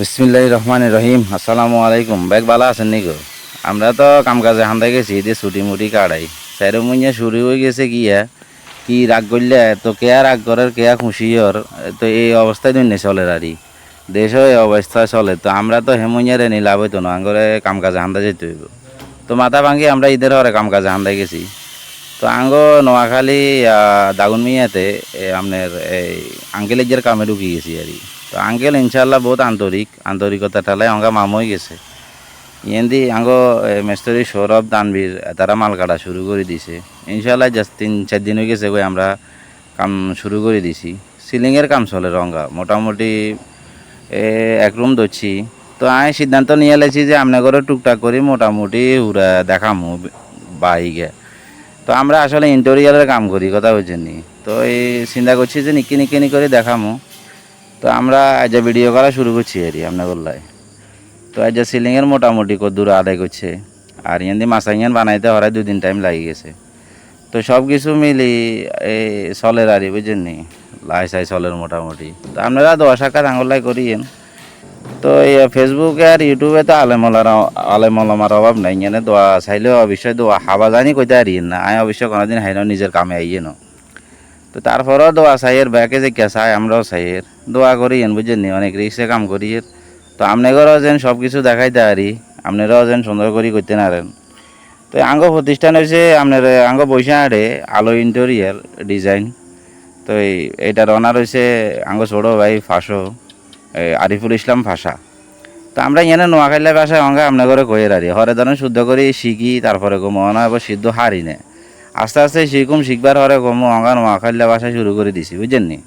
বিসমিল্লাহির রহমানির রহিম। আসসালামু আলাইকুম। ব্যাগ ভালো আছেন নি গো? আমরা তো কাম কাজে হান্দা গেছি, যে ছুটি মুটি কাটাই স্যারে মুইয়া শুরু হয়ে গেছে গিয়া কি রাগ করলে তো কেয়া রাগ করার কেয়া খুশি হর। তো এই অবস্থায় দুই চলে আরই দেশও এই অবস্থায় চলে। তো আমরা তো হেমুইয়ারে নি লাভ হইতো না, আঙ্গরে কাম কাজে হান্দা যেতে হইব। তো মাথা ভাঙ্গি আমরা ঈদের হরে কাম কাজে হান্দাই গেছি। তো আঙ্গ নোয়াখালী দাগুন মিয়াতে আপনার এই আঙ্কেলের কামে ঢুকি গেছি আর কি। তো আঙ্কেল ইনশাল্লাহ বহুত আন্তরিকতা ঠালায় অঙ্গা মাম হয়ে গেছে। ইয়েন্দি আঙ্গ মেস্তরি সৌরভ দানবীর তারা মাল কাটা শুরু করে দিছে। ইনশাল্লাহ জাস্ট 3-4 দিন হয়ে গেছে আমরা কাম শুরু করে দিছি। সিলিংয়ের কাম চলে রঙ্গা মোটামুটি এক রুম ধরছি। তো আমি সিদ্ধান্ত নিয়ে লেছি যে আপনার ঘরে টুকটাক করি মোটামুটি উড়া দেখামো বাইকে। তো আমরা আসলে ইন্টেরিয়ারের কাম করি, কথা বুঝছেন নি। তো এই চিন্তা করছি যে নিকি নিকি নি করে দেখামো। তো আমরা আজ ভিডিও করা শুরু করছি আর আপনার বললাই। তো আজ সিলিংয়ের মোটামুটি কদ্দূর আদায় করছে। আর ইয়ান দিয়ে মাসাইয়ান বানাইতে হরাই 2 দিন টাইম লাগে গেছে। তো সব কিছু মিলি এই চলের আর বুঝছেন নি, লাই সাই চলের মোটামুটি। তো আপনারা 10 টাকা আঙুলাই করিয়েন। তো এই ফেসবুকে আর ইউটিউবে তো আলেমলামার অভাব নাই, এখানে দোয়া চাইলেও অবশ্যই দোয়া হাবা জানি কইতে আরিয়েন না। আমি অবশ্যই কোনোদিন হাইন নিজের কামে আইয়ে ন। তো তারপরেও দোয়া চাইয়ের ব্যাকে যে কে চাই আমরাও চাইয়ের দোয়া করিয়েন বুঝছেন নি, অনেক রিক্সে কাম করিয়ের। তো আপনাদেরও যেন সব কিছু দেখাইতে আরি, আপনারাও যেন সুন্দর করে করতে নারেন। তো আঙ্গ প্রতিষ্ঠান হয়েছে আপনার আঙ্গ বৈশাহাটে আলো ইন্টেরিয়ার ডিজাইন। তো এইটার অনার হয়েছে আঙ্গ ছোটো ভাই ফাঁসো আরিফুল ইসলাম ফাঁসা। তো আমরা এনে নোয়াখাইলা ভাষায় অঙ্গে আপনার ঘরে কয়ে রারি হরে ধরেন শুদ্ধ করে শিখি, তারপরে কমো অনা এবার সিদ্ধ হারি নে। আস্তে আস্তে শিখবার হরে কমো অঙ্গা নোয়াখাইলা ভাষা শুরু করে দিছি বুঝছেন নি।